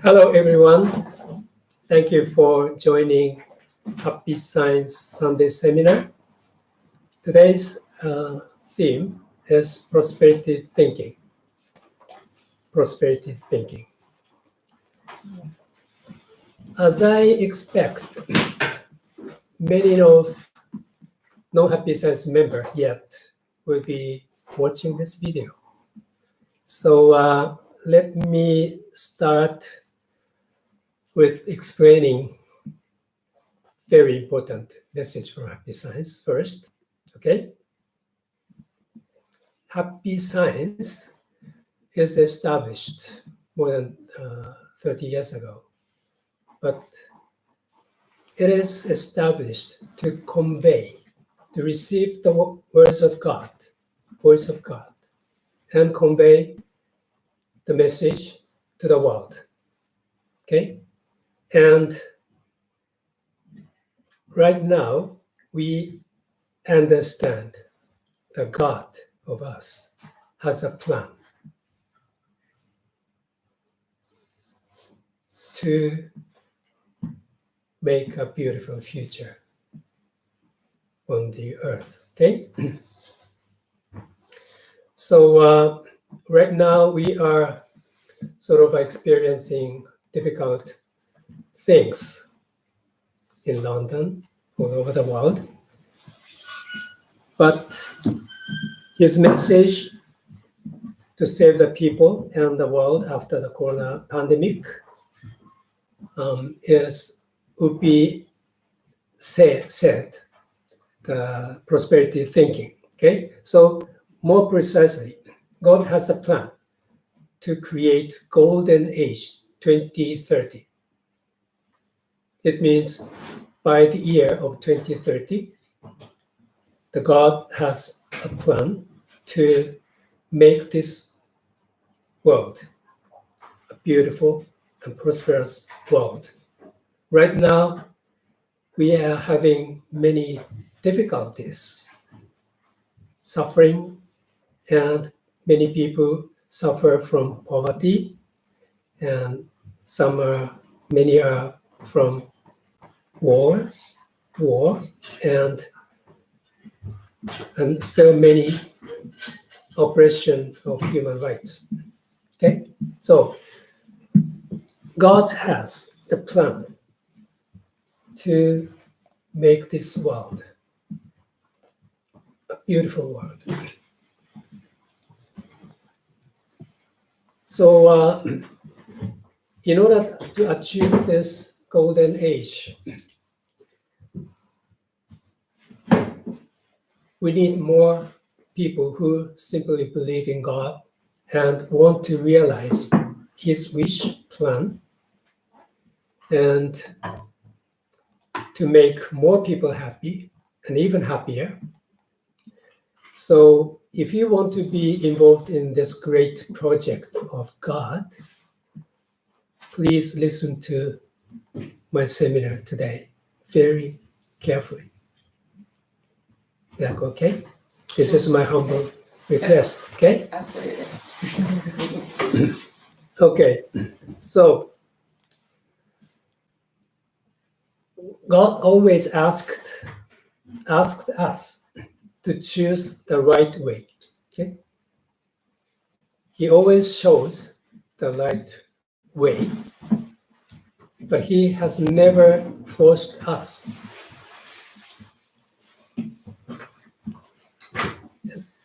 Hello, everyone. Thank you for joining Happy Science Sunday Seminar. Today's theme is prosperity thinking. Prosperity thinking. As I expect, many of non-Happy Science members yet will be watching this video. So let me start with explaining very important message from Happy Science first. Okay? Happy Science is established more than 30 years ago, but it is established to convey, to receive the words of God, voice of God, and convey the message to the world. Okay? And right now, we understand the God of us has a plan to make a beautiful future on the earth. Okay? So right now we are sort of experiencing difficult things in London, all over the world. But his message to save the people and the world after the corona pandemic would be said the prosperity thinking. Okay, so more precisely, God has a plan to create golden age 2030. It means by the year of 2030, the God has a plan to make this world a beautiful and prosperous world. Right now, we are having many difficulties, suffering, and many people suffer from poverty, and many are from war, and still many oppression of human rights. Okay, so God has a plan to make this world a beautiful world. So in order to achieve this golden age, we need more people who simply believe in God and want to realize his wish, plan, and to make more people happy and even happier. So if you want to be involved in this great project of God, please listen to my seminar today very carefully. Like, okay? This is my humble request, okay? Absolutely. Okay, so God always asked us to choose the right way, okay? He always shows the right way, but he has never forced us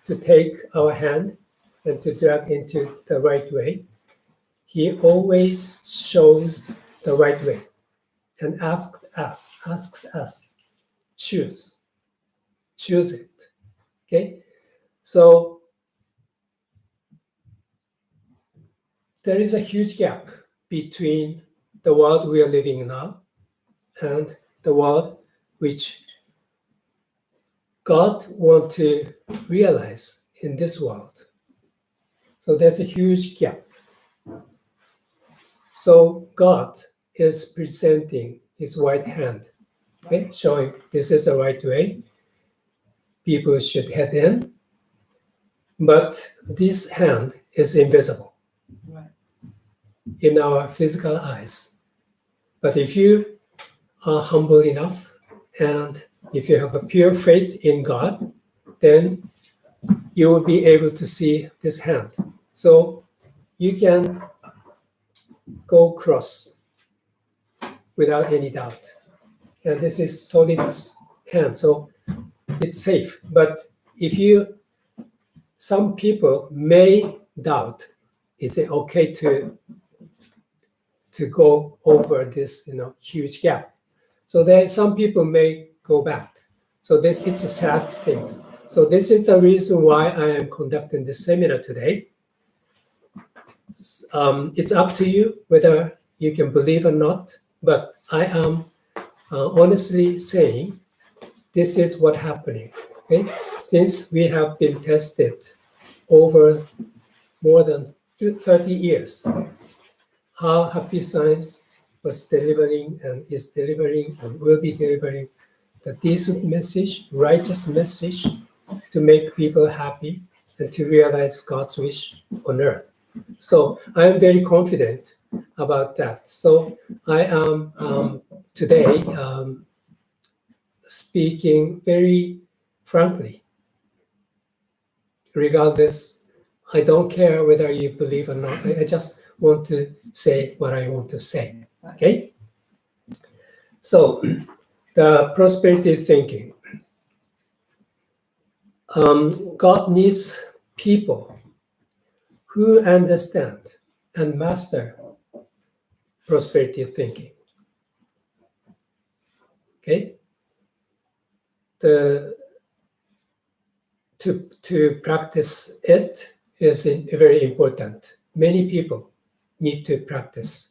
to take our hand and to drag into the right way. He always shows the right way and asks us, choose it, okay? So there is a huge gap between the world we are living in now and the world which God wants to realize in this world. So there's a huge gap. So God is presenting his right hand, okay, showing this is the right way. People should head in, but this hand is invisible. Right. in our physical eyes. But if you are humble enough and if you have a pure faith in God, then you will be able to see this hand. So you can go cross without any doubt. And this is solid hand, so it's safe. But if some people may doubt, is it okay to go over this huge gap? So some people may go back. So it's a sad thing. So this is the reason why I am conducting this seminar today. It's up to you whether you can believe or not, but I am honestly saying this is what's happening. Okay? Since we have been tested over more than 30 years, how Happy Science was delivering and is delivering and will be delivering the decent message, righteous message to make people happy and to realize God's wish on earth. So I am very confident about that. So I am today speaking very frankly. Regardless, I don't care whether you believe or not. I just want to say what I want to say. Okay? So the prosperity thinking. God needs people who understand and master prosperity thinking. Okay? To practice it is very important. Many people need to practice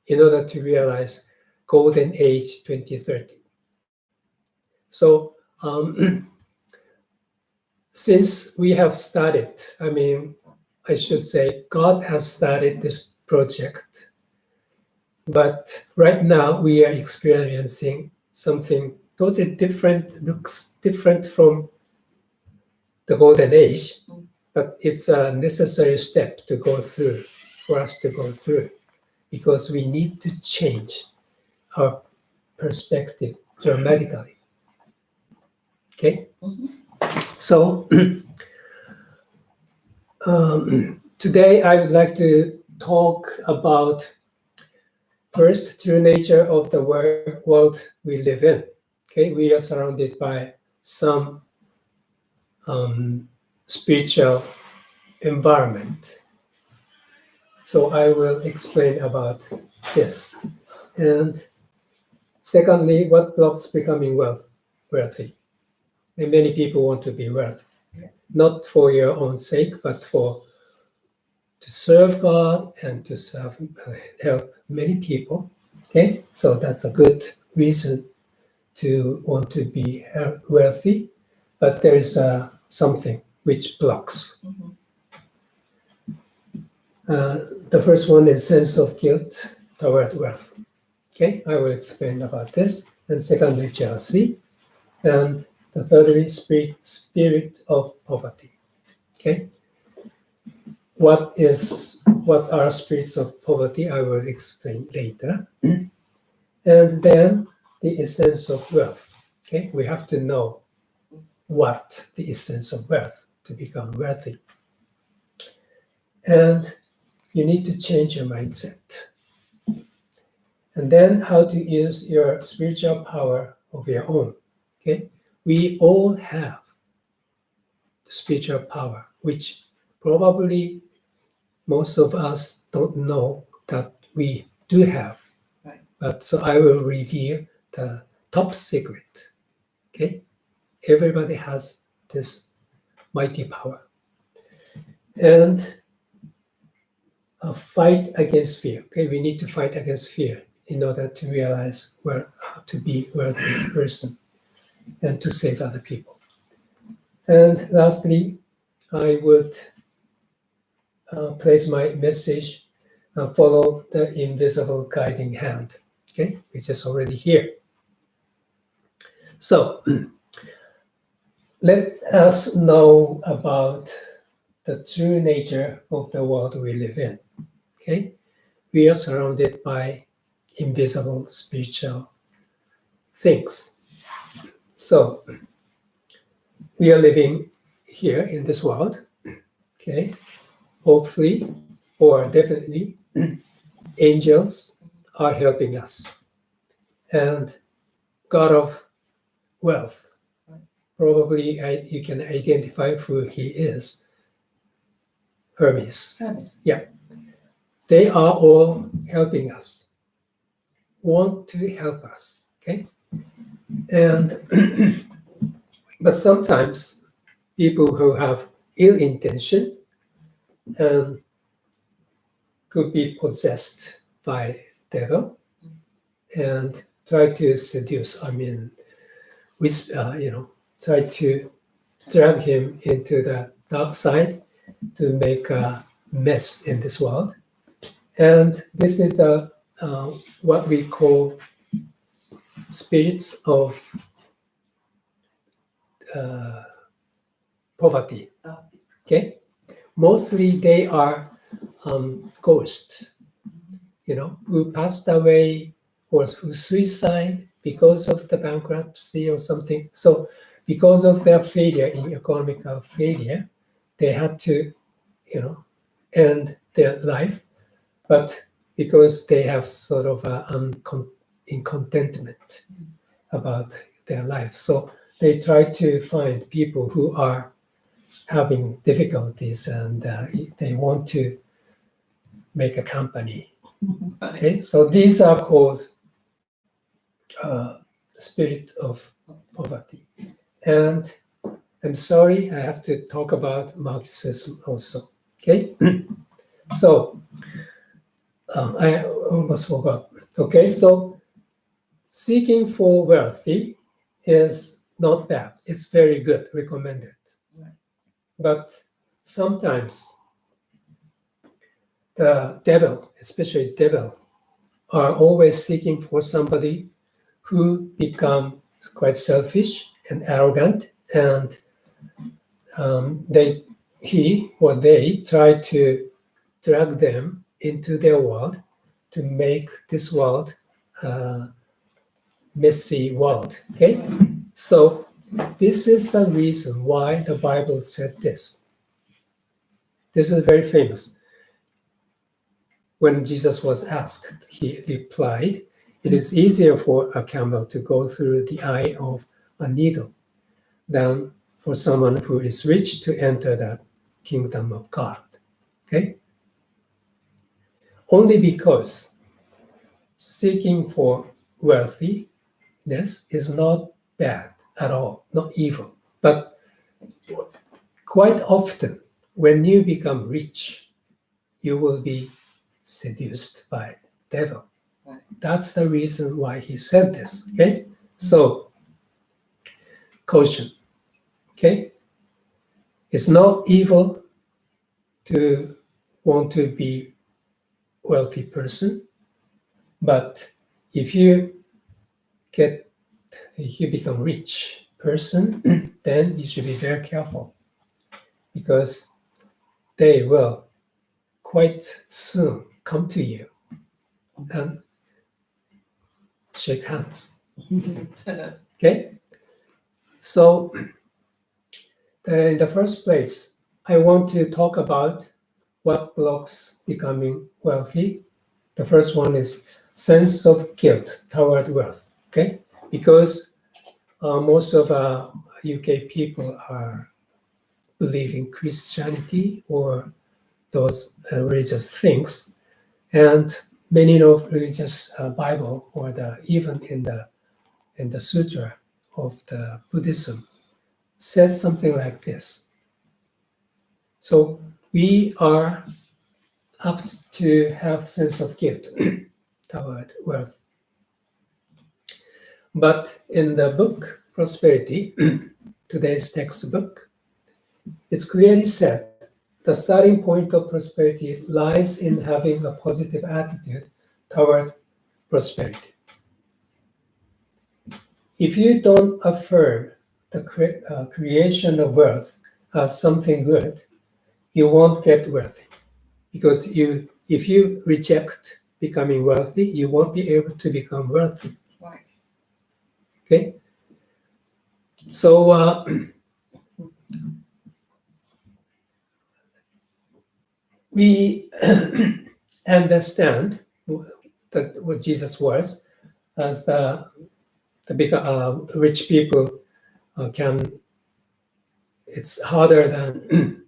in order to realize Golden Age 2030. So since we have started, I should say God has started this project, but right now we are experiencing something totally different, looks different from the Golden Age, but it's a necessary step to go through, for us to go through, because we need to change our perspective dramatically. Okay? So today I would like to talk about first true nature of the world we live in. Okay, we are surrounded by some spiritual environment. So I will explain about this. And secondly, what blocks becoming wealthy? And many people want to be wealthy, not for your own sake, but to serve God and to help many people. Okay, so that's a good reason to want to be wealthy, but there is something which blocks. The first one is sense of guilt toward wealth. Okay, I will explain about this. And secondly, jealousy. And the thirdly, spirit of poverty. Okay, what are spirits of poverty? I will explain later. And then the essence of wealth. Okay, we have to know what the essence of wealth to become wealthy. And you need to change your mindset. And then how to use your spiritual power of your own. Okay, we all have the spiritual power, which probably most of us don't know that we do have. Right. But so I will reveal the top secret. Okay, everybody has this mighty power. And a fight against fear. Okay, we need to fight against fear in order to realize how to be a wealthy person and to save other people. And lastly, I would place my message, follow the invisible guiding hand, okay, which is already here. So let us know about the true nature of the world we live in. Okay, we are surrounded by invisible spiritual things. So we are living here in this world, okay? Hopefully, or definitely, angels are helping us. And God of wealth, probably you can identify who he is. Hermes. Yeah. They are all helping us, want to help us, okay? And but sometimes people who have ill intention could be possessed by devil and try to seduce, try to drag him into the dark side to make a mess in this world. And this is the what we call spirits of poverty. Okay, mostly they are ghosts, who passed away or who suicide because of the bankruptcy or something. So because of their failure in economical failure, they had to, end their life. But because they have sort of incontentment about their life, so they try to find people who are having difficulties and they want to make a company. Okay, so these are called spirit of poverty. And I'm sorry, I have to talk about Marxism also. Okay, so I almost forgot. Okay, so seeking for wealthy is not bad. It's very good, recommended. But sometimes the devil, especially devil, are always seeking for somebody who become quite selfish and arrogant, and he or they try to drag them into their world to make this world a messy world. Okay, so this is the reason why the Bible said this. This is very famous. When Jesus was asked, he replied, "It is easier for a camel to go through the eye of a needle than for someone who is rich to enter the kingdom of God." Okay? Only because seeking for wealthiness is not bad at all, not evil. But quite often, when you become rich, you will be seduced by devil. Right. That's the reason why he said this. Okay, so caution. Okay, it's not evil to want to be wealthy person, but if you become rich person, then you should be very careful because they will quite soon come to you and shake hands. Okay? So, in the first place, I want to talk about what blocks becoming wealthy. The first one is sense of guilt toward wealth. Okay? Because most of UK people believe in Christianity or those religious things, and many of religious Bible or even in the sutra of the Buddhism says something like this. So we are apt to have sense of guilt toward wealth. But in the book Prosperity, today's textbook, it's clearly said the starting point of prosperity lies in having a positive attitude toward prosperity. If you don't affirm the creation of wealth as something good, you won't get wealthy. Because if you reject becoming wealthy, you won't be able to become wealthy. Right. Okay? So we understand that what Jesus was as the rich people it's harder than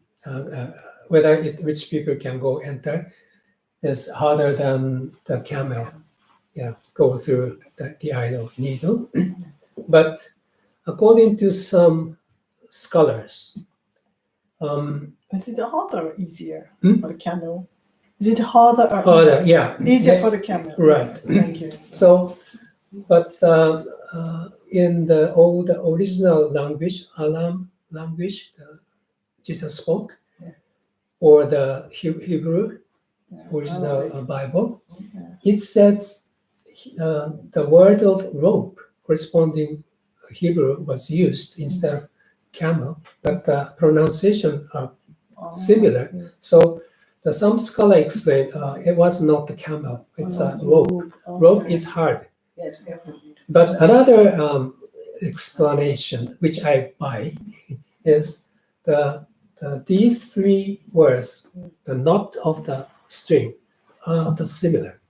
rich people can go enter is harder than the camel go through the eye of needle. But according to some scholars, Is it harder or easier Hmm? for the camel? Is it harder or harder, easier for the camel? right. Thank you. So, but in the old original language, Alam language, Jesus spoke, or the Hebrew original Bible, it says the word of rope corresponding Hebrew was used instead of camel, but the pronunciation are similar. So some scholar explained it was not the camel, it's a rope. Rope is hard. Yes, definitely. But another explanation, which I buy, is these three words, the knot of the string, are the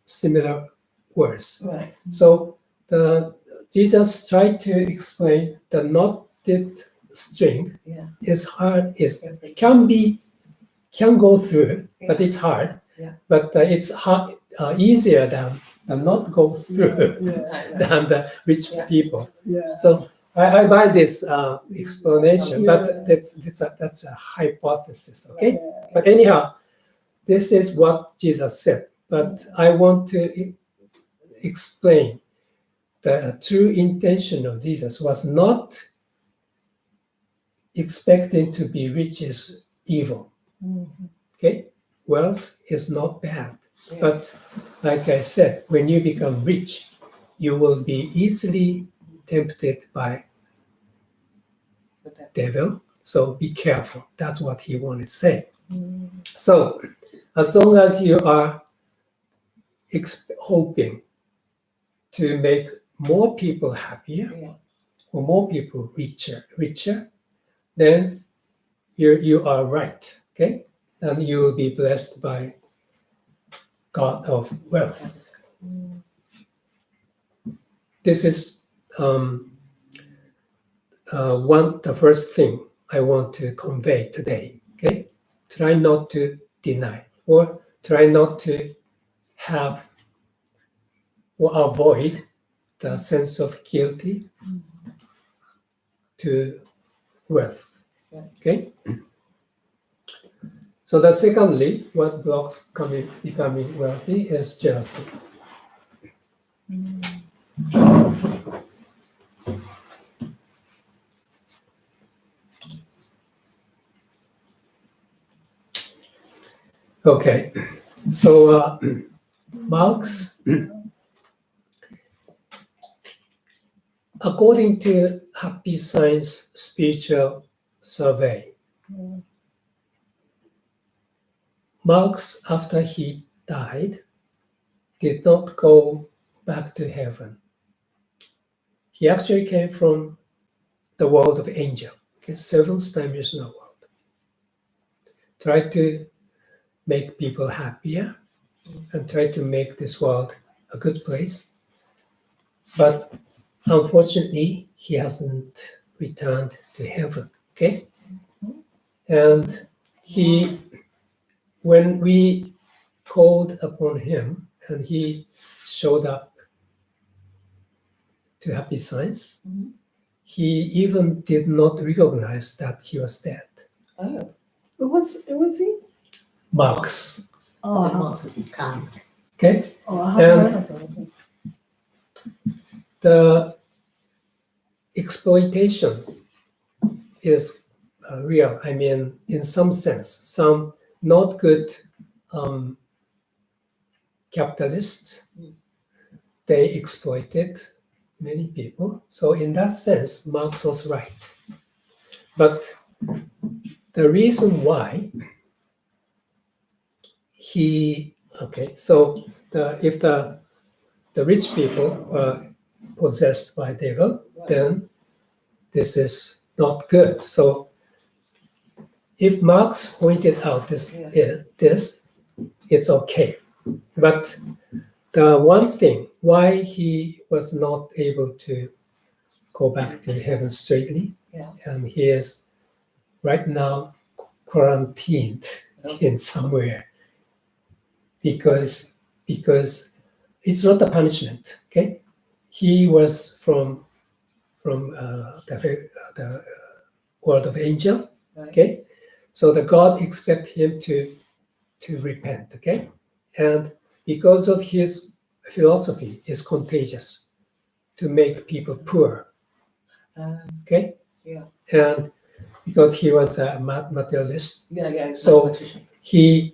similar words. Right. So Jesus tried to explain the knotted string Yeah. is hard. It can go through, but it's hard. Yeah. But it's hard, easier than not go through than the rich people. Yeah. So I buy this explanation, but that's a hypothesis, okay? Yeah. But anyhow, this is what Jesus said. But I want to explain the true intention of Jesus was not expecting to be rich is evil. Okay? Wealth is not bad. But like I said, when you become rich, you will be easily tempted by devil. So be careful. That's what he wanted to say. So as long as you are hoping to make more people happier or more people richer, then you are right. Okay? And you will be blessed by God of wealth. This is the first thing I want to convey today. Okay, try not to deny or try not to have or avoid the sense of guilty to wealth. Okay. So that secondly, what blocks becoming wealthy is jealousy. Okay, so Marx, according to Happy Science Spiritual Survey, Marx, after he died, did not go back to heaven. He actually came from the world of angel, okay, 7th dimensional world. Tried to make people happier and try to make this world a good place. But unfortunately, he hasn't returned to heaven, okay? And when we called upon him and he showed up to Happy Science, he even did not recognize that he was dead. Oh. It was he? Marx, Marx is kind. okay? I And haven't heard of him. the exploitation is real. I mean, in some sense, some not good capitalists, they exploited many people. So in that sense, Marx was right. But the reason why he Okay, so if the rich people are possessed by devil, then this is not good. So if Marx pointed out this, it's okay. But the one thing why he was not able to go back to heaven straightly, and he is right now quarantined in somewhere, because it's not a punishment. Okay, he was from the world of angel. Okay, so the God expect him to repent. Okay, and because of his philosophy is contagious to make people poor. Okay, and because he was a materialist, so he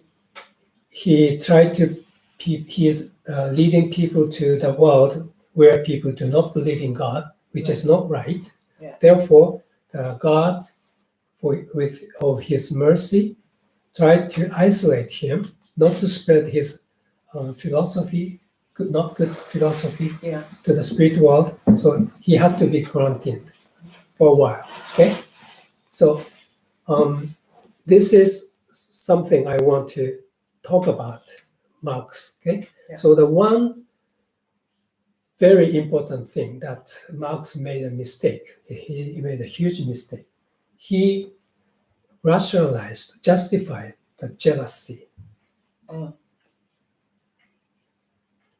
tried to he is leading people to the world where people do not believe in God, which is not right. Therefore, God, of his mercy, tried to isolate him, not to spread his philosophy, not good philosophy, to the spirit world. So he had to be quarantined for a while. Okay, so this is something I want to talk about Marx. Okay, so the one very important thing that Marx made a mistake. He made a huge mistake. He rationalized, justified the jealousy.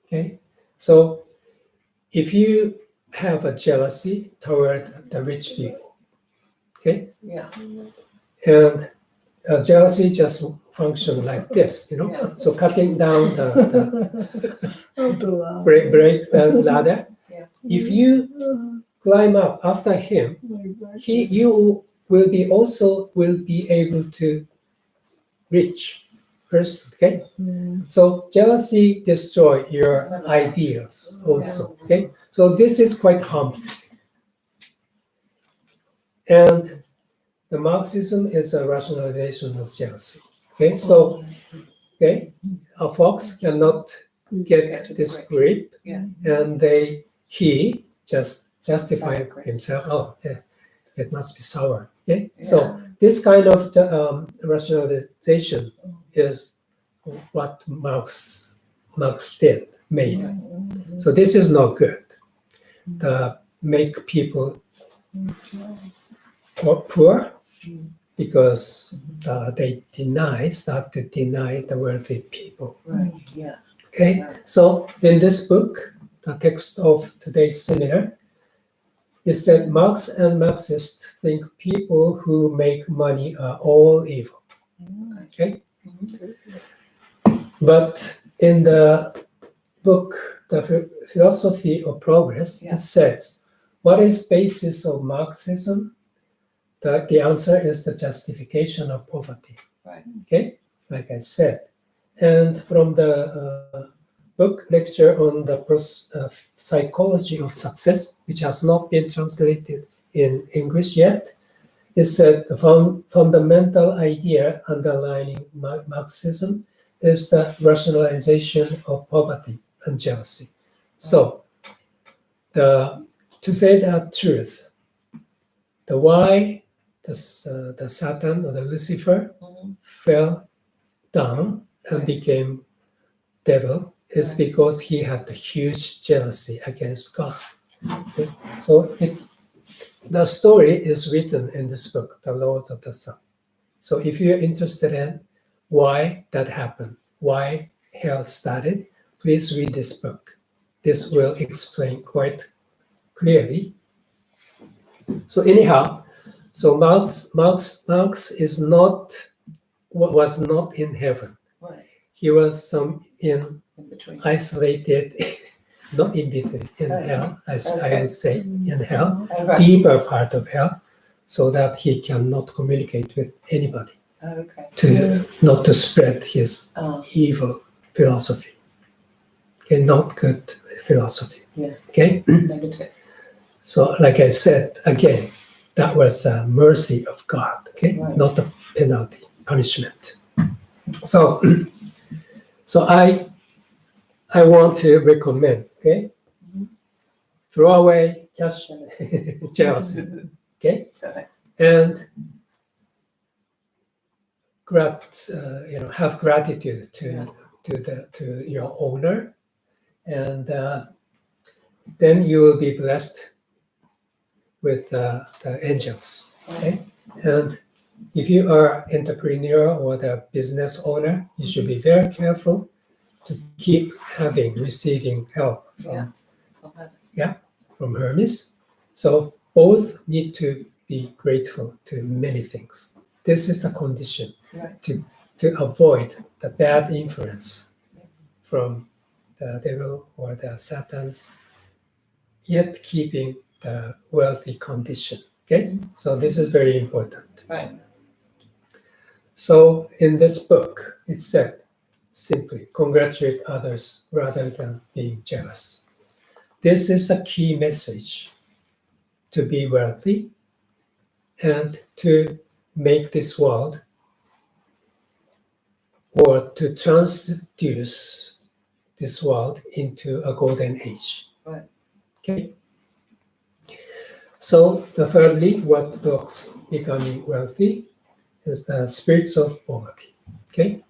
Okay, so if you have a jealousy toward the rich people, okay, and jealousy just function like this, So cutting down break the ladder. If you climb up after him, you will be able to reach first. Okay, so jealousy destroy your ideals also. Okay, so this is quite harmful, and the Marxism is a rationalization of jealousy. Okay, so a fox cannot get this grip, and he just justify himself. Oh, yeah, it must be sour. Okay, so this kind of rationalization is what Marx made. So this is not good. Make people poor because they start to deny the wealthy people. Okay, so in this book, the text of today's seminar, it said Marx and Marxists think people who make money are all evil. Okay, but in the book, The Philosophy of Progress, it says, what is basis of Marxism? The answer is the justification of poverty. Okay, like I said. And from the book lecture on the psychology of success, which has not been translated in English yet, it said the fundamental idea underlying Marxism is the rationalization of poverty and jealousy. So, to say the truth, the why the Satan or the Lucifer fell down and became devil is because he had a huge jealousy against God. Okay? So the story is written in this book, The Lords of the Sun. So if you're interested in why that happened, why hell started, please read this book. This will explain quite clearly. So anyhow, so Marx was not in heaven. He was in between, isolated, not in between, in hell, as I would say, in hell, deeper part of hell, so that he cannot communicate with anybody, not to spread his evil philosophy. Okay, not good philosophy. Okay. Negative. So, like I said again, that was a mercy of God. Okay, not a penalty, punishment. So, So I want to recommend, okay? Throw away cash jealousy, okay? And have gratitude to your owner, and then you will be blessed with the angels. Okay, and if you are entrepreneur or the business owner, you should be very careful to keep receiving help from Hermes. So both need to be grateful to many things. This is a condition to avoid the bad influence from the devil or the Satans, yet keeping the wealthy condition. Okay, so this is very important. Right. So in this book, it said simply congratulate others rather than being jealous. This is a key message to be wealthy and to make this world or to transduce this world into a golden age. Right. Okay. So thirdly, what blocks becoming wealthy is the spirits of poverty. Okay.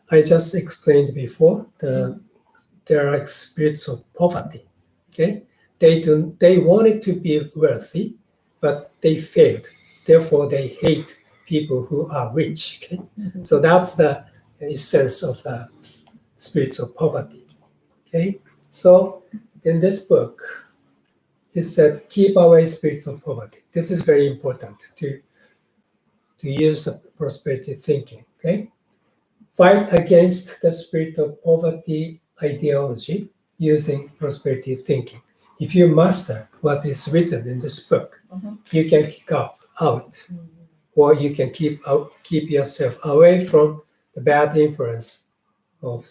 I just explained before there are spirits of poverty. Okay. They wanted to be wealthy, but they failed. Therefore, they hate people who are rich. Okay? So that's the essence of the spirits of poverty. Okay. So in this book, it said, keep away spirits of poverty. This is very important to use the prosperity thinking. Okay. Fight against the spirit of poverty ideology using prosperity thinking. If you master what is written in this book, you can kick out, or you can keep yourself away from the bad influence of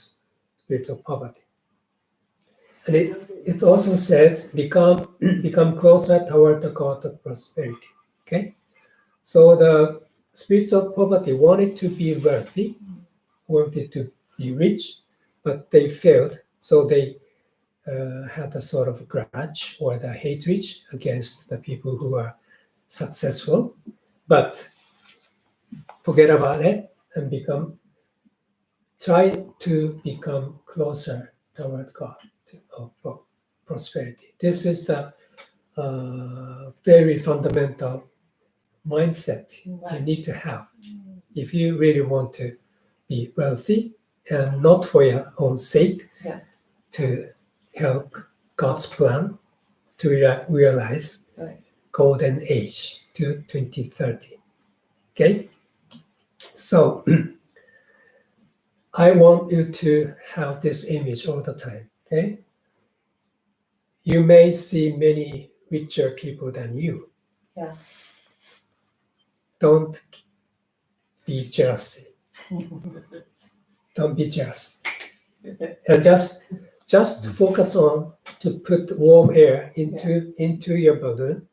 spirit of poverty. And it also says become closer toward the God of prosperity. Okay, so the spirits of poverty wanted to be wealthy, wanted to be rich, but they failed. So they had a sort of grudge or the hatred against the people who are successful, but forget about it and try to become closer toward God of prosperity. This is the very fundamental mindset you need to have if you really want to be wealthy, and not for your own sake, to help God's plan to realize golden age to 2030. Okay, so I want you to have this image all the time. Okay, you may see many richer people than you. Yeah. Don't be jealous. Don't be jealous. And just focus on to put warm air into your balloon.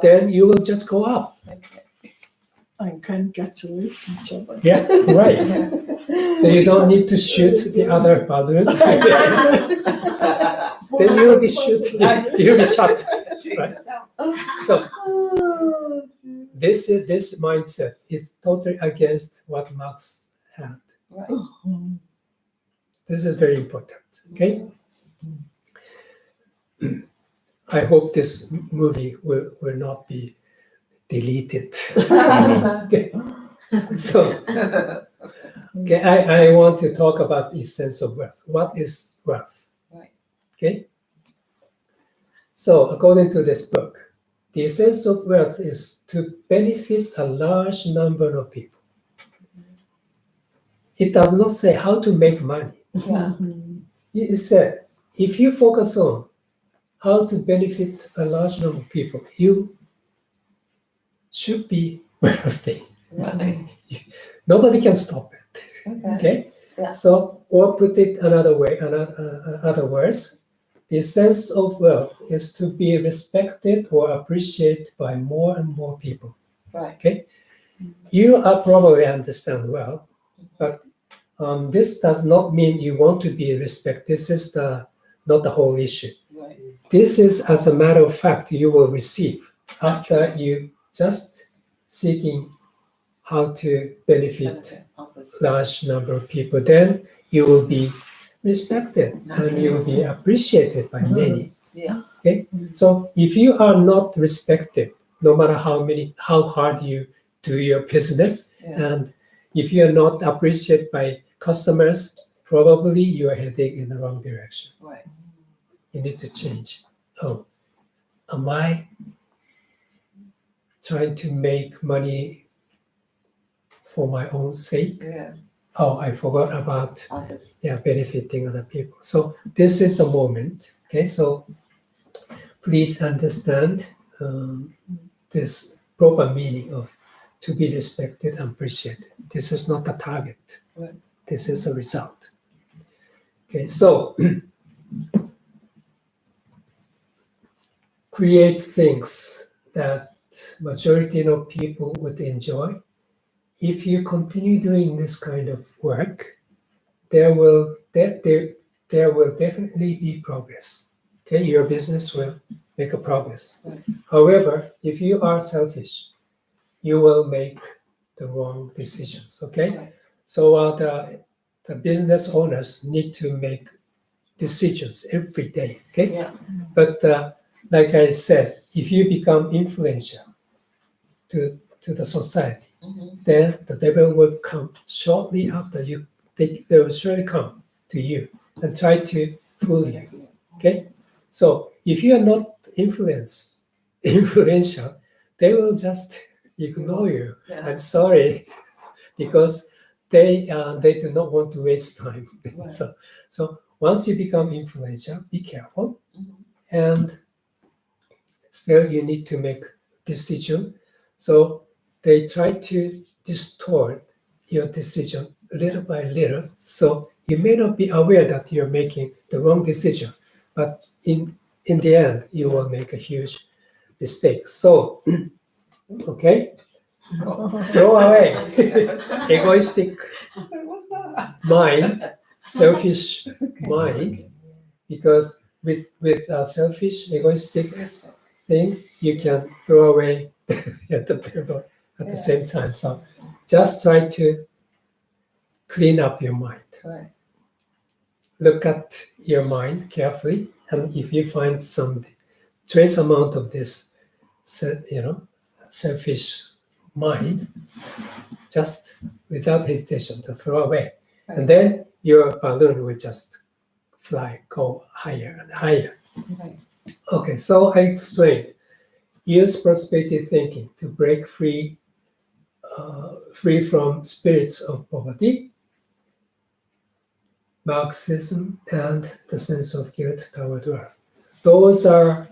Then you will just go up. And congratulate each other. Yeah, right. So you don't need to shoot the other balloon. Then you'll be shot. Right? So this mindset is totally against what Marx had. Right. This is very important. Okay. I hope this movie will not be deleted. Okay. So, okay, I want to talk about the essence of wealth. What is wealth? Right. Okay. So, according to this book, the essence of wealth is to benefit a large number of people. It does not say how to make money. Yeah. It said, if you focus on how to benefit a large number of people, you should be wealthy. Right. Nobody can stop it. Okay. Okay. Yeah. So, or put it another way, other words, the essence of wealth is to be respected or appreciated by more and more people. Right. Okay. You are probably understand well, but This does not mean you want to be respected. This is not the whole issue. Right. This is, as a matter of fact, you will receive after you just seeking how to benefit Benefit others. large number of people. Then you will be respected and you will be appreciated by many. Yeah. Okay, so if you are not respected, no matter how hard you do your business, Yeah. and if you are not appreciated by customers, probably you are heading in the wrong direction. Right. You need to change. Oh, am I trying to make money for my own sake? Yeah. Oh, I forgot about Others. benefiting other people. So this is the moment. Okay, so please understand this proper meaning of to be respected and appreciated. This is not the target. Right. This is a result. Okay, so create things that majority of people would enjoy. If you continue doing this kind of work, there will definitely be progress. Okay, your business will make a progress. Right. However, if you are selfish, you will make the wrong decisions. Okay, Right. so the business owners need to make decisions every day. Okay, Yeah. but like I said, if you become influential to the society, Mhm. then the devil will come shortly after you. They will surely come to you and try to fool you. Okay, so if you are not influential, they will just ignore you. Yeah. I'm sorry, because they do not want to waste time. Right. So once you become influential, be careful, Mhm. and still you need to make decision. So they try to distort your decision little by little. So you may not be aware that you're making the wrong decision, but in the end, you will make a huge mistake. So, okay, throw away egoistic What's that? mind, selfish mind, because with a selfish, egoistic thing, you can throw away the table at the same time. So just try to clean up your mind. Right. Look at your mind carefully, and if you find some trace amount of this, selfish mind, just without hesitation to throw away, and then your balloon will just go higher and higher. Right. Okay, so I explained. Use prosperity thinking to break free from spirits of poverty, Marxism, and the sense of guilt toward wealth. Those are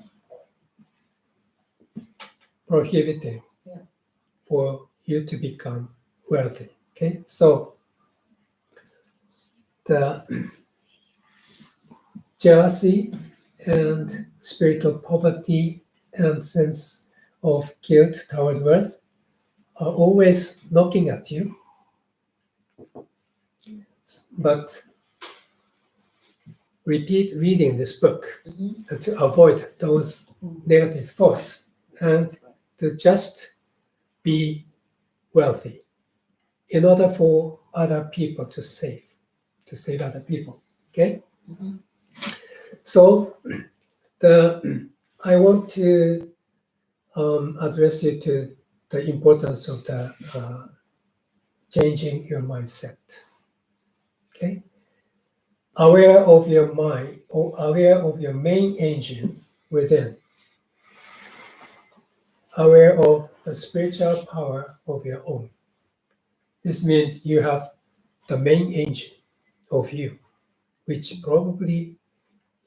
prohibiting for you to become wealthy. Okay, so the jealousy and spirit of poverty and sense of guilt toward wealth are always knocking at you, but repeat reading this book Mhm. to avoid those negative thoughts and to just be wealthy in order for other people to save other people. Okay, Mhm. so I want to address you to the importance of the changing your mindset. Okay, aware of your mind, or aware of your main engine within, aware of the spiritual power of your own. This means you have the main engine of you, which probably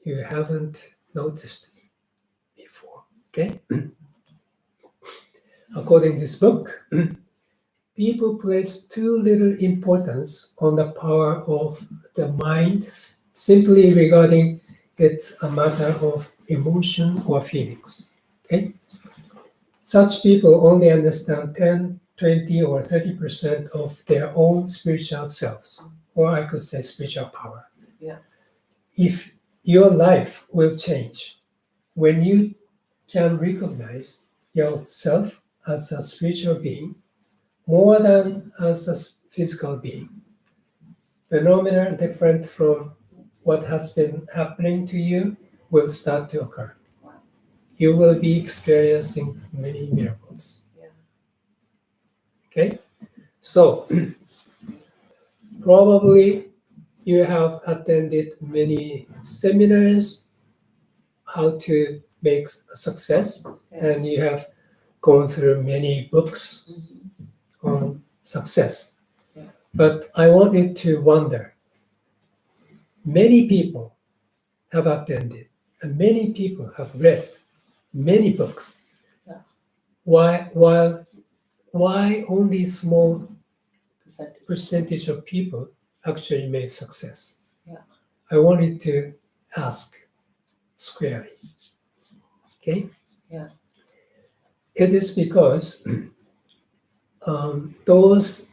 you haven't noticed before. Okay, according to this book, people place too little importance on the power of the mind, simply regarding it a matter of emotion or feelings. Okay? Such people only understand 10, 20, or 30% of their own spiritual selves. or I could say spiritual power. Yeah. If your life will change when you can recognize yourself as a spiritual being more than as a physical being. Phenomena different from what has been happening to you will start to occur. Wow. You will be experiencing many miracles. Yeah. Okay? So, probably you have attended many seminars how to make a success, Yeah. and you have gone through many books Mhm. on success. Yeah. But I want you to wonder, many people have attended and many people have read many books. Yeah. Why only small Percentage. percentage of people actually made success? Yeah. I wanted to ask squarely. Okay? Yeah. It is because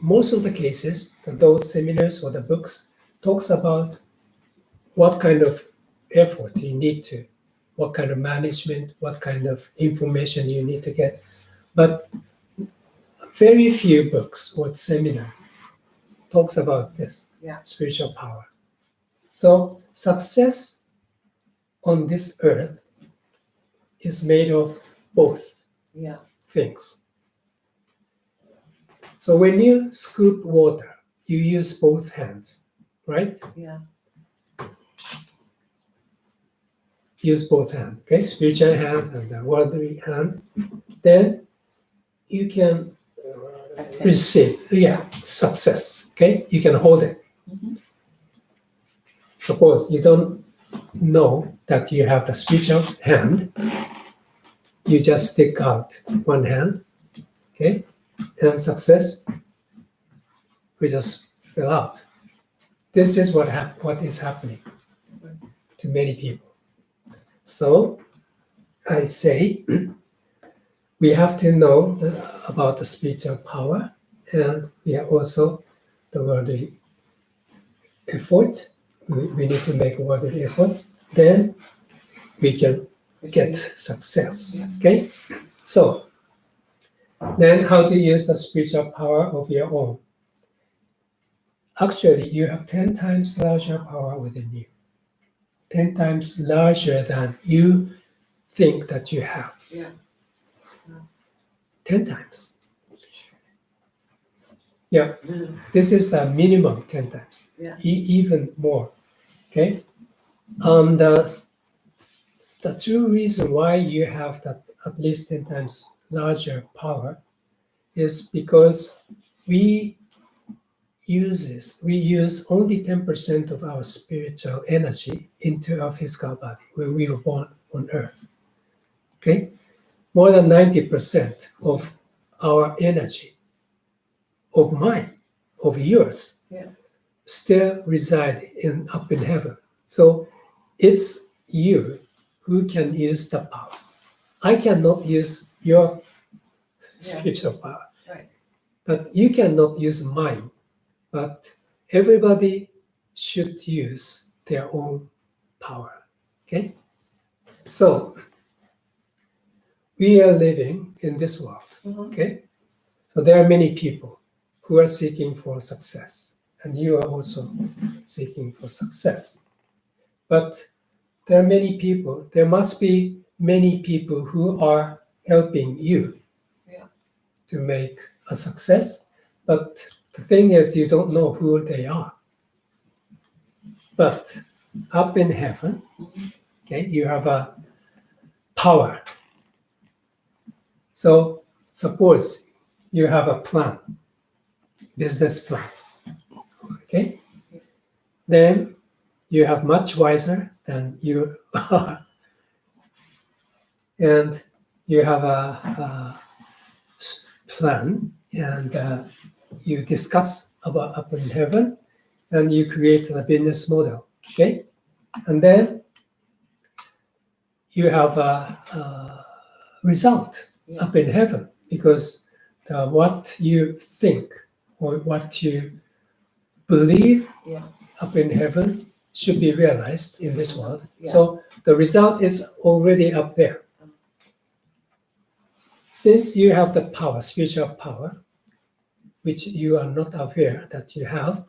most of the cases, those seminars or the books talks about what kind of effort you need to, what kind of management, what kind of information you need to get. But very few books or seminar talks about this Yeah. spiritual power. So success on this earth is made of both Yeah. things. So when you scoop water, you use both hands, right? Yeah. Use both hands, okay? Spiritual hand and the worldly hand. Then you can receive, success, okay? You can hold it. Mhm. Suppose you don't know that you have the spiritual hand, you just stick out one hand, okay? And success will just fill out. This is what is happening to many people. So I say we have to know about the spiritual power, and we have also the worldly effort. We need to make worldly effort. Then we can get success. Okay? So then how to use the spiritual power of your own? Actually, you have 10 times larger power within you. 10 times larger than you think that you have. Yeah. 10 times. Yeah, this is the minimum 10 times. Yeah. Even more. Okay? The true reason why you have that at least 10 times larger power is because we use only 10% of our spiritual energy into our physical body when we were born on earth. Okay? More than 90% of our energy, of mine, of yours, Yeah. still reside up in heaven. So it's you who can use the power. I cannot use your spiritual power, Right. but you cannot use mine. But everybody should use their own power. Okay? So we are living in this world. Mhm. Okay? So there are many people who are seeking for success, and you are also seeking for success. But there are many people, there must be many people who are helping you Yeah. to make a success. But the thing is, you don't know who they are. But up in heaven, okay, you have a power. So suppose you have a plan, business plan, okay? Then you have much wiser than you are. And you have a plan, and you discuss about up in heaven, and you create a business model, okay? And then you have a result up in heaven, because what you think or what you belief Yeah. up in heaven should be realized in this world. Yeah. So the result is already up there. Since you have the power, spiritual power, which you are not aware that you have,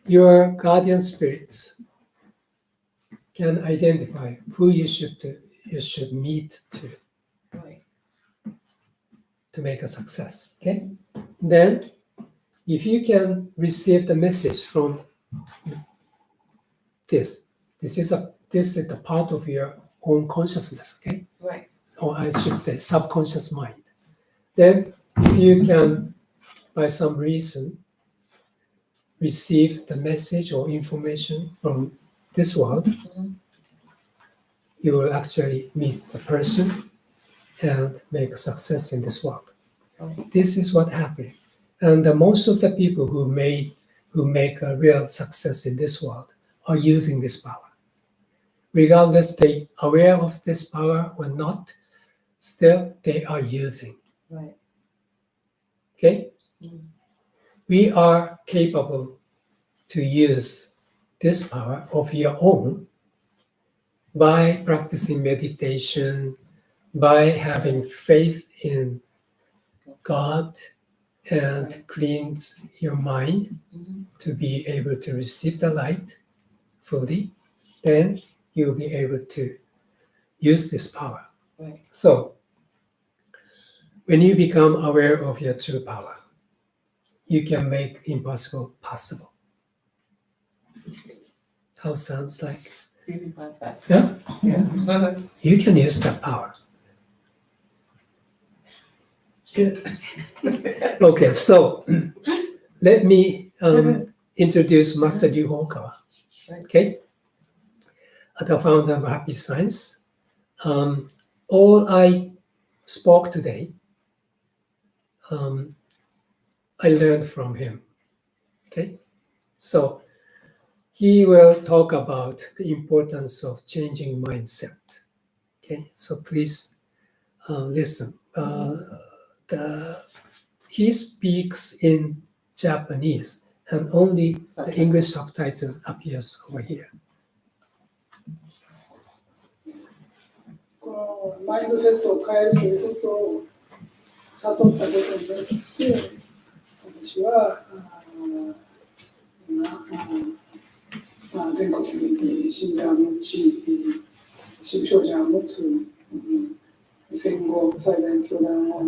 your guardian spirits can identify who you should meet Right. to make a success. Okay? Then, if you can receive the message from this is the part of your own consciousness. Okay? Right. Or I should say subconscious mind. Then if you can, by some reason, receive the message or information from this world, Mhm. you will actually meet the person and make a success in this world. Right. This is what happened. And most of the people who make a real success in this world are using this power. Regardless they are aware of this power or not, still they are using. Right. Okay? Mhm. We are capable to use this power of your own by practicing meditation, by having faith in God and cleanse your mind Mhm. to be able to receive the light fully, then you'll be able to use this power. Right. So, when you become aware of your true power, you can make impossible possible. How sounds like? Really perfect. Yeah? Yeah. You can use that power. Good. Okay, so let me introduce Master Ryu Honkawa. Okay, the founder of Happy Science. All I spoke today, I learned from him. Okay, so he will talk about the importance of changing mindset. Okay, so please listen. He speaks in Japanese, and only the English subtitle appears over here. このマインドセットを変えるということを悟ったことによって私は今全国に信者を持ち支部長者を持つ戦後最大の教団を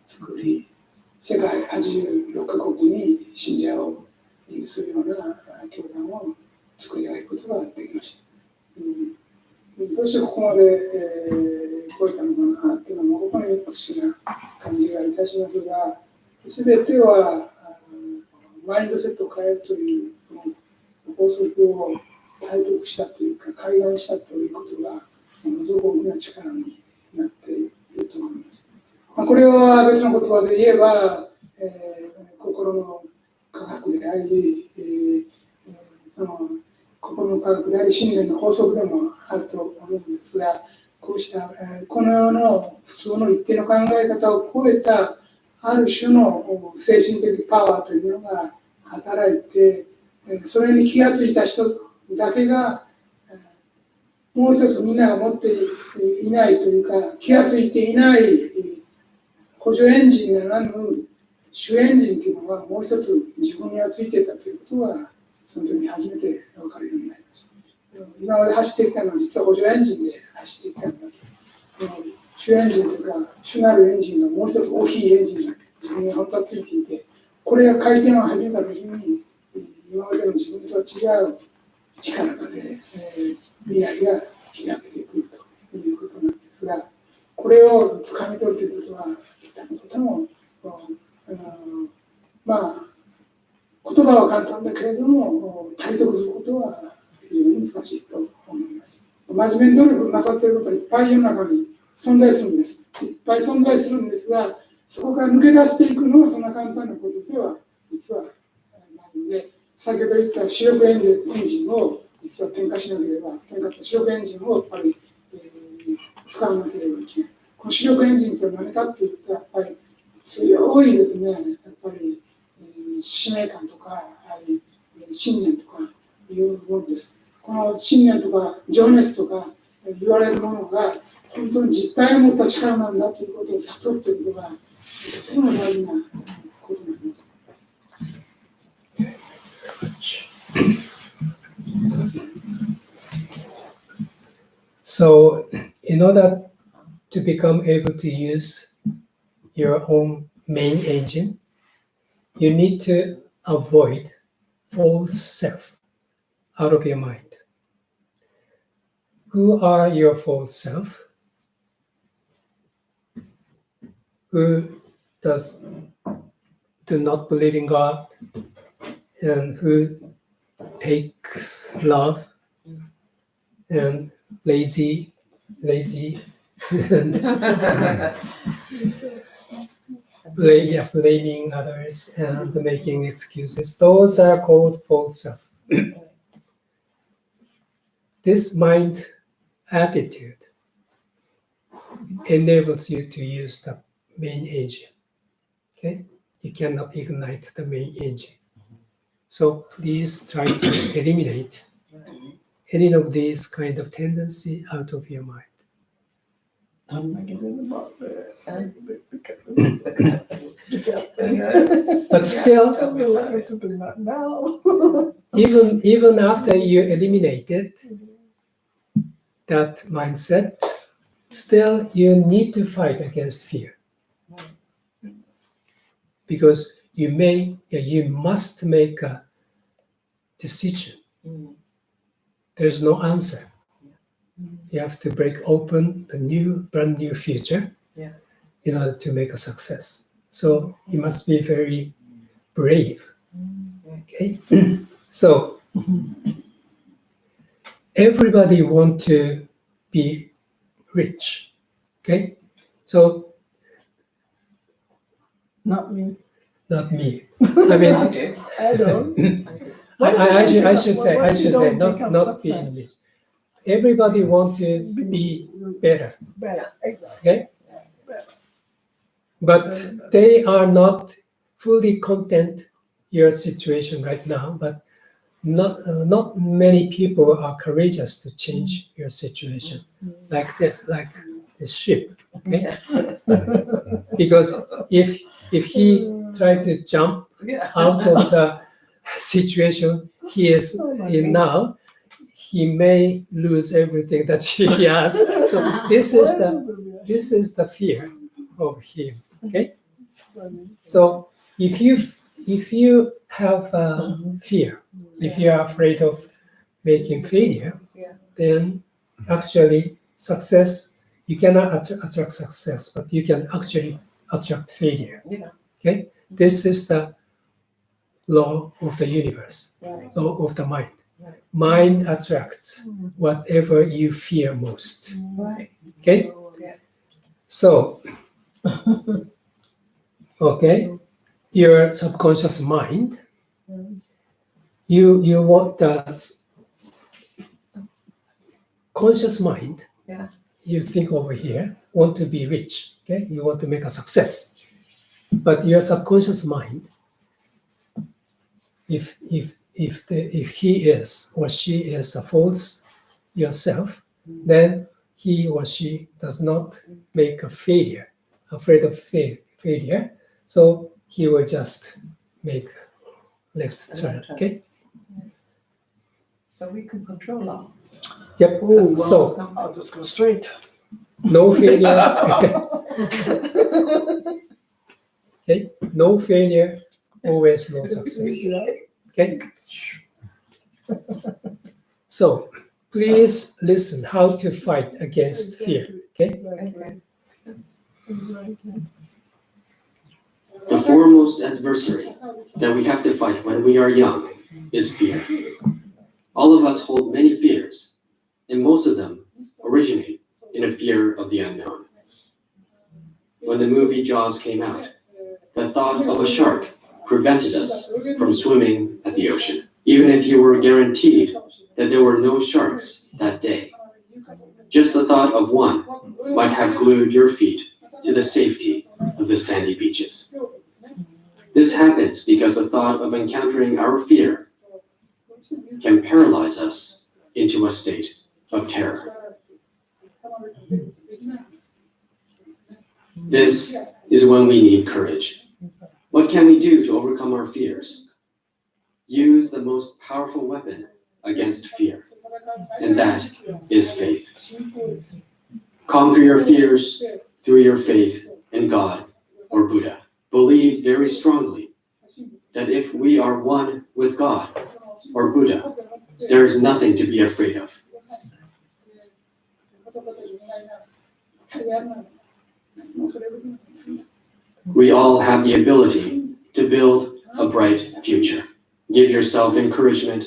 作り世界86カ国に信者を有するような教団を作り上げることができました。どうしてここまで、来れたのかなというのは本当に不思議な感じがいたしますが、すべてはマインドセットを変えるという法則を体得したというか、開眼したということが、ものすごく大きな力になっていると思います。これは別の言葉で言えば、心の科学であり、その心の科学であり、信念の法則でもあると思うんですが、こうしたこの世の普通の一定の考え方を超えたある種の精神的パワーというのが働いて、それに気がついた人だけが、もう一つみんなが持っていないというか、気がついていない補助エンジンならぬ主エンジンというのがもう一つ自分にはついていたということは、その時に初めて分かるようになります。今まで走ってきたのは実は補助エンジンで走ってきたんだと。主エンジンというか、主なるエンジンがもう一つ大きいエンジンが自分に本当はついていて、これが回転を始めた時に、今までの自分とは違う力がね、未来が開けてくるということなんですが、これをつかみ取るということは、とても、言葉は簡単だけれども、体得することは非常に難しいと思います。真面目に努力なさっていることはいっぱい世の中に存在するんです。いっぱい存在するんですが、そこから抜け出していくのはそんな簡単なことでは実はないので、先ほど言った主力エンジンを実は点火しなければ、主力エンジンをやっぱり、使わなければいけない。この主力エンジンとは何かというと、やっぱり強いですね、やっぱり、使命感とか信念とかいうものです。この信念とか情熱とか言われるものが本当に実体を持った力なんだということを悟るということがとても大事なことになります。So, in order to become able to use your own main engine, you need to avoid false self out of your mind. Who are your false self? Who do not believe in God and who takes love and lazy and blaming others and making excuses. Those are called false self. This mind attitude enables you to use the main engine. Okay? You cannot ignite the main engine. So please try to eliminate any of these kind of tendency out of your mind. I'm not getting about But still, I'm realizing that now. even after you eliminated that mindset, still you need to fight against fear. Because you must make a decision. There's no answer. You have to break open the brand new future in order to make a success. So you must be very brave. Okay? So everybody wants to be rich. Okay? So Not me. not me. I mean, I don't. I should say What if you don't not become being success? rich. Everybody wants to be better. Better, exactly. Okay? But they are not fully content your situation right now, but not many people are courageous to change your situation like the ship. Okay? Because if he tried to jump out of the situation he is in now, he may lose everything that he has. So this is the fear of him. Okay? So if you have fear, if you are afraid of making failure, then actually success, you cannot attract success, but you can actually attract failure. Okay? This is the law of the universe, law of the mind. Mind attracts whatever you fear most. Okay? So, okay, your subconscious mind, you want the conscious mind, you think over here, want to be rich, okay? You want to make a success. But your subconscious mind, if he is or she is a false yourself, then he or she does not make a failure, afraid of failure, so he will just make left turn. Okay? So we can control that. Yep. Oh, So well, I'll just go straight. no failure. Okay? No failure, always no success. Okay? So please listen how to fight against fear. Okay? The foremost adversary that we have to fight when we are young is fear. All of us hold many fears, and most of them originate in a fear of the unknown. When the movie Jaws came out, the thought of a shark prevented us from swimming at the ocean, even if you were guaranteed that there were no sharks that day. Just the thought of one might have glued your feet to the safety of the sandy beaches. This happens because the thought of encountering our fear can paralyze us into a state of terror. This is when we need courage. What can we do to overcome our fears? Use the most powerful weapon against fear, and that is faith. Conquer your fears through your faith in God or Buddha. Believe very strongly that if we are one with God or Buddha, there is nothing to be afraid of. We all have the ability to build a bright future. Give yourself encouragement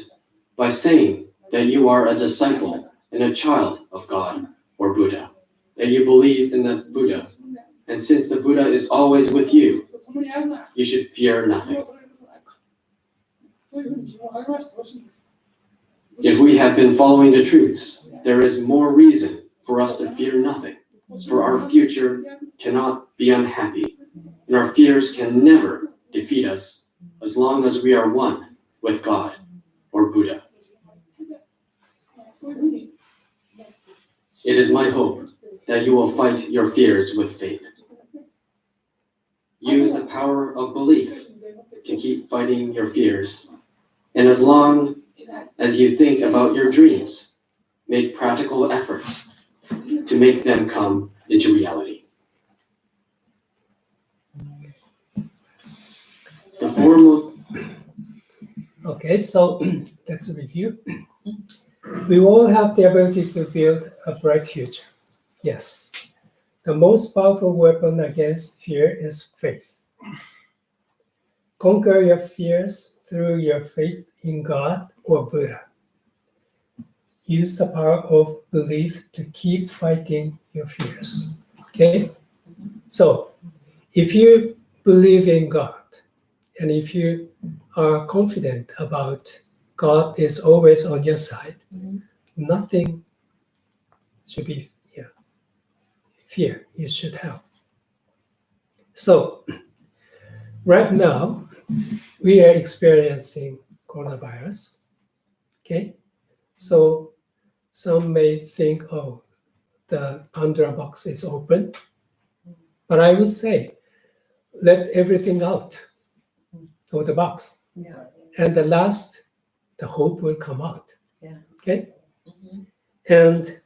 by saying that you are a disciple and a child of God or Buddha, that you believe in the Buddha, and since the Buddha is always with you, you should fear nothing. If we have been following the truths, there is more reason for us to fear nothing, for our future cannot be unhappy, and our fears can never defeat us as long as we are one with God or Buddha. It is my hope that you will fight your fears with faith. Use the power of belief to keep fighting your fears, and as long as you think about your dreams, make practical efforts to make them come into reality. The foremost. Okay, so let's review. We all have the ability to build a bright future. Yes. The most powerful weapon against fear is faith. Conquer your fears through your faith in God or Buddha. Use the power of belief to keep fighting your fears. Okay? So, if you believe in God, and if you are confident about God is always on your side, nothing should be fear you should have. So, right now, we are experiencing coronavirus. Okay? So, some may think, oh, the Pandora box is open. But I would say, let everything out of the box. Yeah. And the hope will come out. Yeah. Okay? And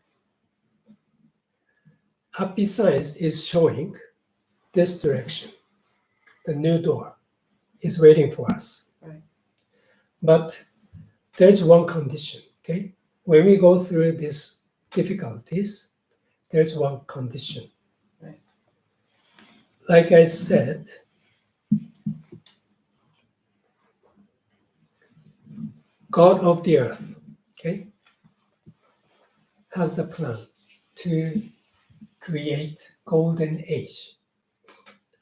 Happy Science is showing this direction. The new door is waiting for us. Right. But there's one condition, okay? When we go through these difficulties, there's one condition. Right. Like I said, God of the earth, okay, has a plan to create golden age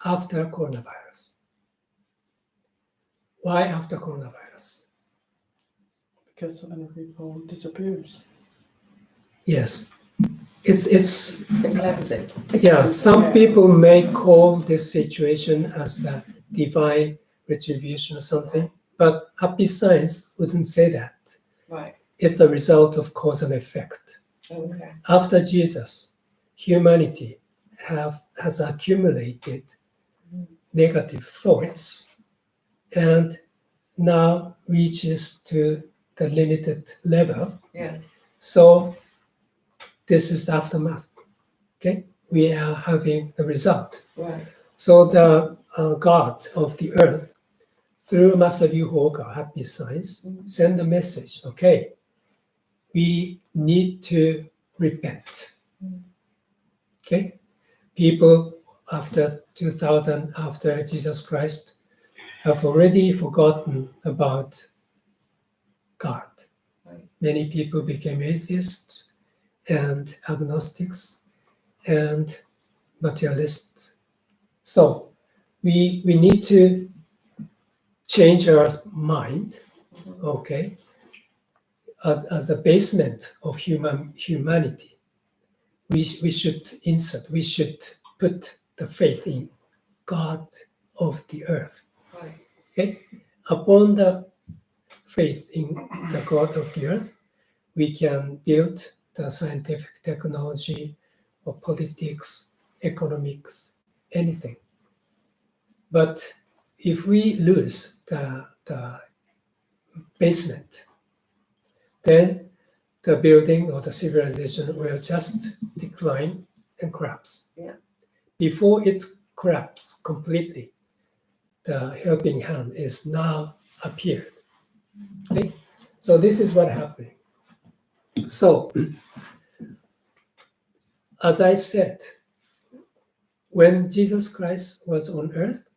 after coronavirus. Why after coronavirus? Because so many people disappears. Yes, it's Calamity. yeah. Some people may call this situation as the divine retribution or something, but Happy Science wouldn't say that. Right. It's a result of cause and effect. Okay. After Jesus, humanity has accumulated negative thoughts and now reaches to the limited level. Yeah. So this is the aftermath. Okay, we are having the result. Right. So the God of the earth, through Master Ryuhoga, Happy Science, send a message. Okay, we need to repent. Okay, people after 2000, after Jesus Christ, have already forgotten about God. Right. Many people became atheists and agnostics and materialists. So we need to change our mind, okay, as a basement of humanity. We should put the faith in God of the earth. Right. Okay? Upon the faith in the God of the earth, we can build the scientific technology or politics, economics, anything. But if we lose the basement, then the building or the civilization will just decline and collapse. Yeah. Before it collapses completely, the helping hand is now appeared. Okay? So this is what happened. So, as I said, when Jesus Christ was on earth,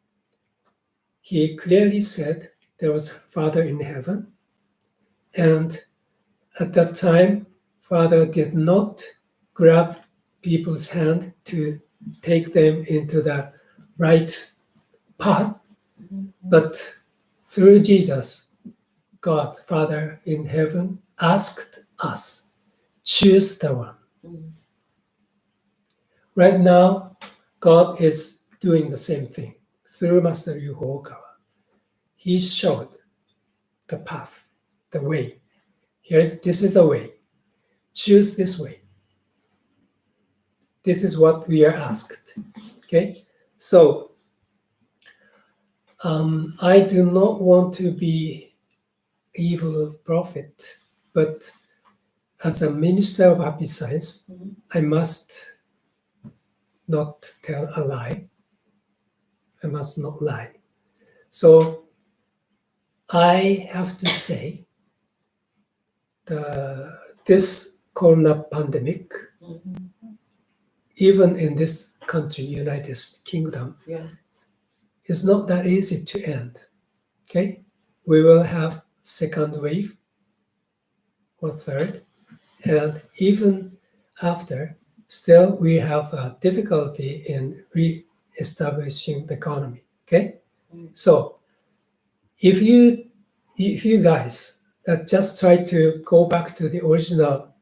he clearly said there was Father in heaven. And at that time, Father did not grab people's hand to take them into the right path, but through Jesus, God, Father in heaven, asked us, choose the one. Right now, God is doing the same thing through Master Ryuho Okawa. He showed the path, the way. This is the way. Choose this way. This is what we are asked. Okay? So, I do not want to be evil prophet, but as a minister of happy science, I must not tell a lie. I must not lie. So I have to say this corona pandemic, even in this country, United Kingdom, is not that easy to end. Okay? We will have second wave or third, and even after, still we have a difficulty in re-establishing the economy. Okay, so if you guys just try to go back to the original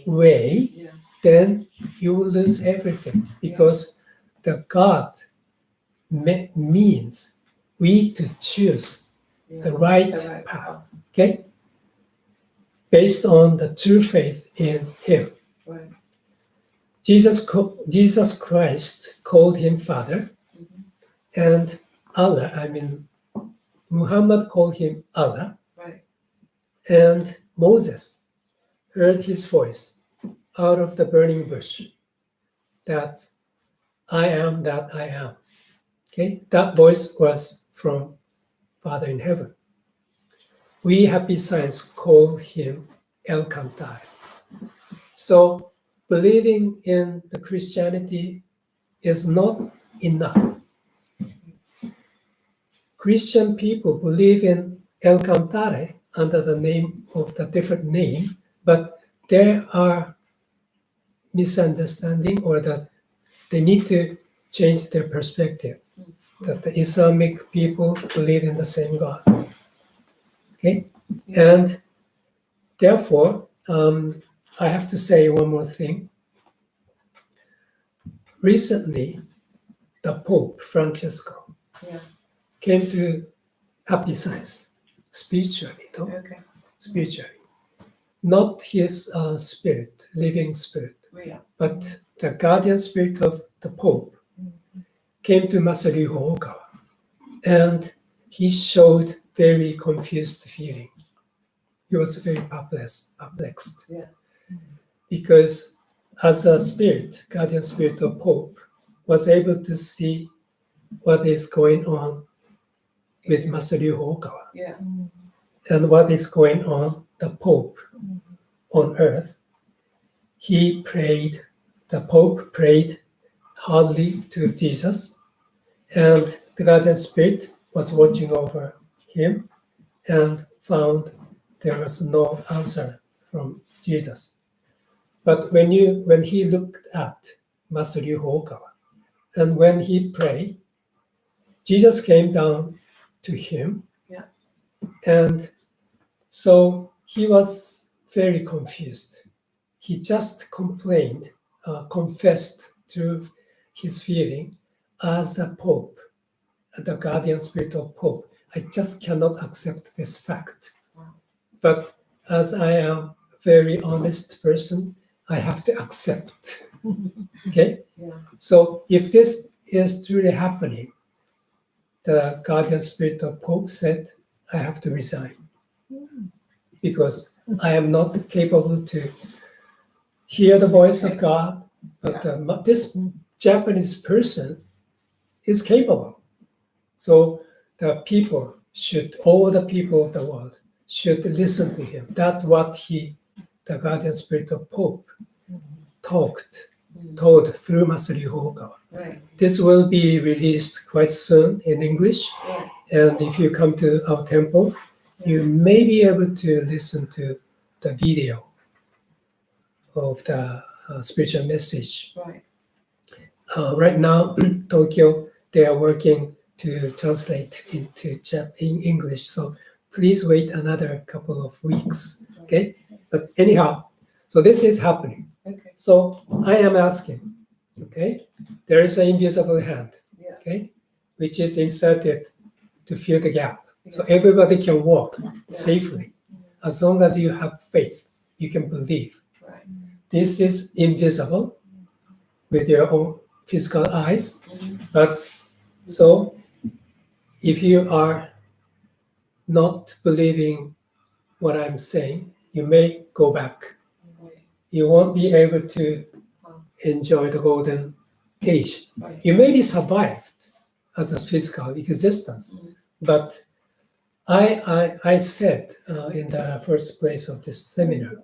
way, then you will lose everything, because the God means we to choose the right path. Okay, based on the true faith in Him. Jesus Christ called Him Father, and Muhammad called Him Allah, and Moses heard His voice out of the burning bush, that I am that I am. Okay, that voice was from Father in heaven. We happy science call Him El Cantar. So believing in the Christianity is not enough. Christian people believe in El Cantare under the name of the different name, but there are misunderstanding, or that they need to change their perspective, that the Islamic people believe in the same God. Okay, and therefore, I have to say one more thing. Recently, the Pope Francesco came to happy science spiritually, spiritually, not his spirit, living spirit, but the guardian spirit of the Pope came to Master Ryuho Okawa, and he showed very confused feeling. He was very perplexed, because as a spirit, guardian spirit of Pope, was able to see what is going on with Master Ryuho Okawa, and what is going on the Pope on earth. He prayed, the Pope prayed hardly to Jesus, and the guardian spirit was watching over him and found there was no answer from Jesus. But when he looked at Master Ryuho Okawa, and when he prayed, Jesus came down to him, and so he was very confused. He just confessed to his feeling as a Pope, the guardian spirit of Pope. I just cannot accept this fact. But as I am a very honest person, I have to accept. Okay? Yeah. So if this is truly happening, the guardian spirit of Pope said, I have to resign because I am not capable to hear the voice of God, but this Japanese person is capable. So the people should, all the people of the world should listen to him. That's what the guardian spirit of Pope told through Masaru Hogawa. Right. This will be released quite soon in English. Right. And if you come to our temple, you may be able to listen to the video of the spiritual message. Right. Right now, Tokyo, they are working to translate into in English. So please wait another couple of weeks. Okay. But anyhow, so this is happening. Okay. So I am asking, okay, there is an invisible hand, Yeah. okay, which is inserted to fill the gap. So everybody can walk safely. As long as you have faith, you can believe. Right. This is invisible with your own physical eyes. But so if you are not believing what I'm saying, you may go back. Right. You won't be able to enjoy the golden age. Right. You may be survived as a physical existence, but I said in the first place of this seminar,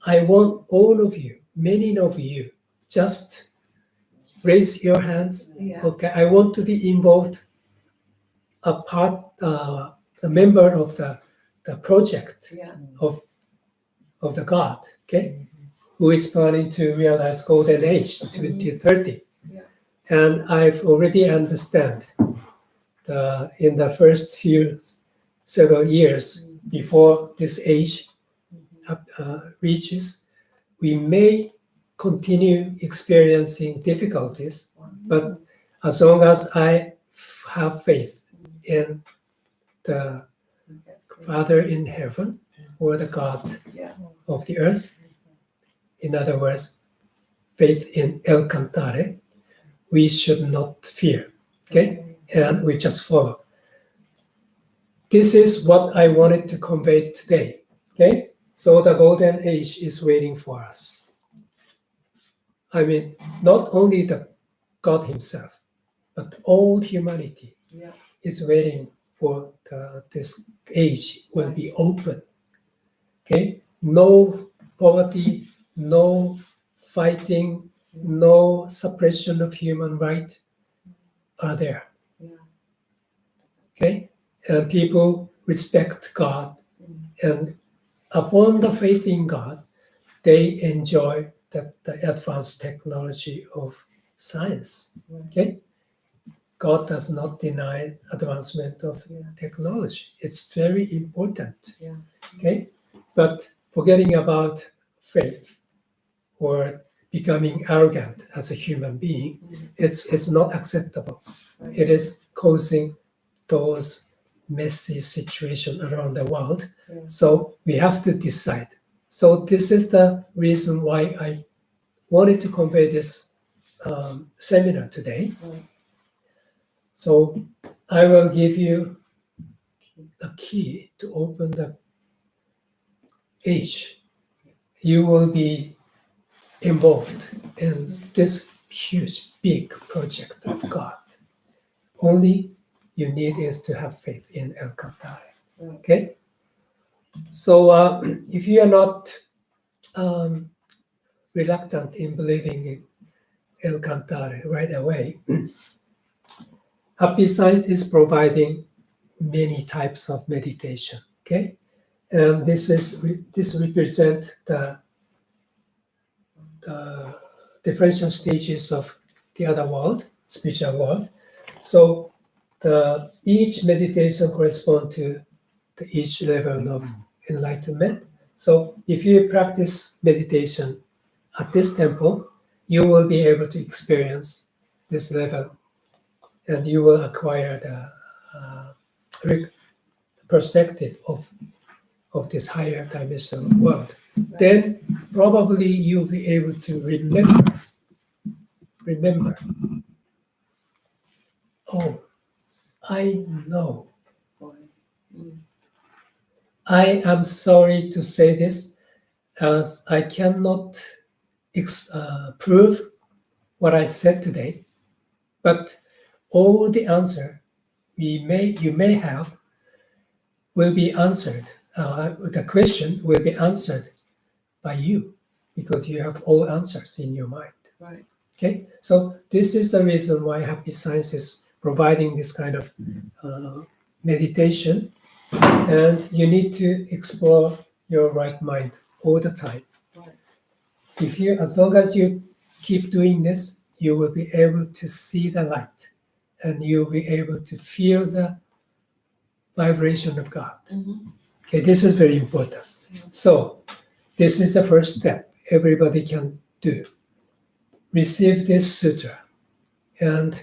I want all of you, many of you, just raise your hands. Yeah. Okay, I want to be involved, a part, the member of the project Yeah. of the God. Okay. Who is planning to realize golden age 2030. Yeah. And I've already understand in the first several years before this age reaches, we may continue experiencing difficulties, but as long as I have faith in the Father in heaven or the God Yeah. of the earth, in other words, faith in El Cantare, we should not fear, okay? And we just follow. This is what I wanted to convey today, okay? So the golden age is waiting for us. I mean, not only the God himself, but all humanity Yeah. is waiting for this age will be open, okay? No poverty, no fighting, no suppression of human rights are there. Yeah. Okay? And people respect God. And upon the faith in God, they enjoy the advanced technology of science. Okay? God does not deny advancement of technology. It's very important. Yeah. Okay? But forgetting about faith or becoming arrogant as a human being, it's not acceptable. Right. It is causing those messy situations around the world. Yeah. So we have to decide. So this is the reason why I wanted to convey this seminar today. Right. So I will give you a key to open the age. You will be involved in this huge, big project of God. Only you need is to have faith in El Cantare. Okay? So if you are not reluctant in believing in El Cantare right away, Happy Science is providing many types of meditation. Okay? And this represents the differential stages of the other world, spiritual world. So each meditation corresponds to each level of enlightenment. So if you practice meditation at this temple, you will be able to experience this level and you will acquire the perspective of this higher dimensional world. Then probably you'll be able to remember. Oh, I know. I am sorry to say this, as I cannot prove what I said today, but all the answer you may have will be answered. The question will be answered by you, because you have all answers in your mind. Right. Okay, so this is the reason why Happy Science is providing this kind of meditation, and you need to explore your right mind all the time. Right. As long as you keep doing this, you will be able to see the light, and you'll be able to feel the vibration of God. Okay, this is very important. So this is the first step everybody can do. Receive this sutra and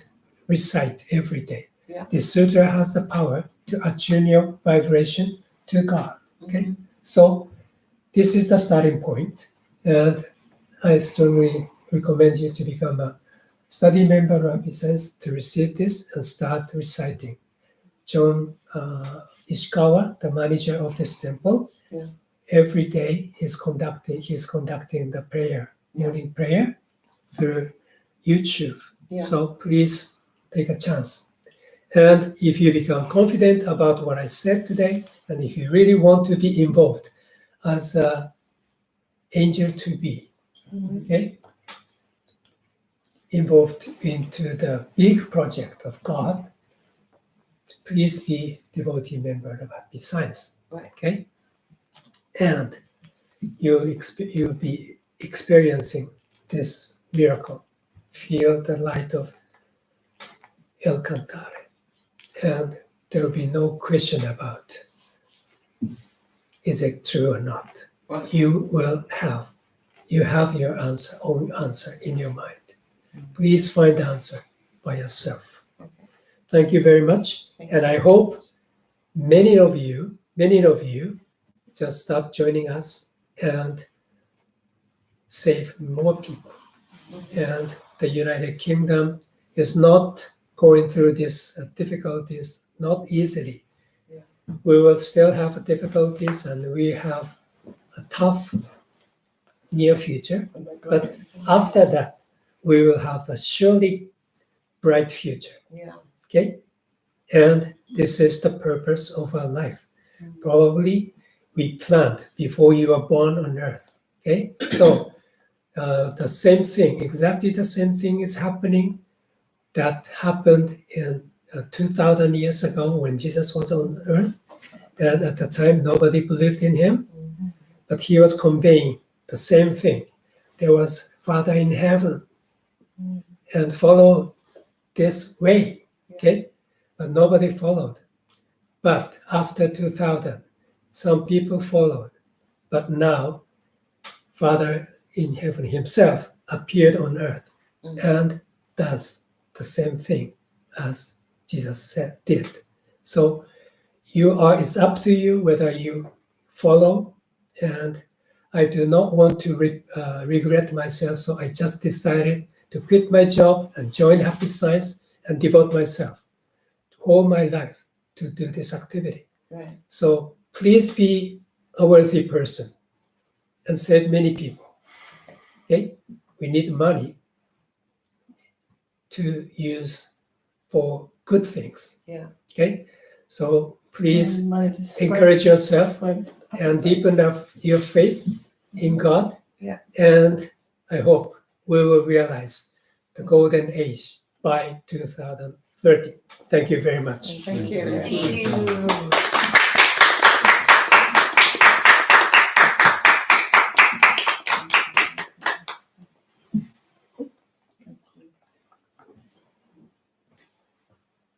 recite every day. Yeah. This sutra has the power to attune your vibration to God. Okay, so this is the starting point, and I strongly recommend you to become a study member of Happy Science to receive this and start reciting. John Ishikawa, the manager of this temple, every day he's conducting the prayer, morning prayer, through YouTube. Yeah. So please take a chance. And if you become confident about what I said today, and if you really want to be involved as an angel to be, okay, involved into the big project of God, please be devotee member of Happy Science. Right. Okay, and you'll be experiencing this miracle. Feel the light of El Cantare, and there will be no question about is it true or not. Right. You have your own answer in your mind. Please find the answer by yourself. Okay. Thank you very much, and I hope many of you just start joining us and save more people. And the United Kingdom is not going through these difficulties, not easily. Yeah. We will still have difficulties, and we have a tough near future. But after that, we will have a surely bright future. Yeah. Okay? And this is the purpose of our life. Probably we planned before you were born on earth. Okay? So the same thing, exactly the same thing is happening that happened in 2,000 years ago when Jesus was on earth. And at the time, nobody believed in him, but he was conveying the same thing. There was Father in heaven, and follow this way, okay? But nobody followed. But after 2000, some people followed. But now, Father in heaven himself appeared on earth and does the same thing as Jesus did. So it's up to you whether you follow, and I do not want to regret myself, so I just decided to quit my job and join Happy Science and devote myself all my life to do this activity. Right. So please be a worthy person and save many people. Okay? We need money to use for good things. Yeah. Okay? So please encourage yourself and deepen up your faith in God. Yeah. And I hope we will realize the golden age by 2030. Thank you very much. Thank you. Thank you.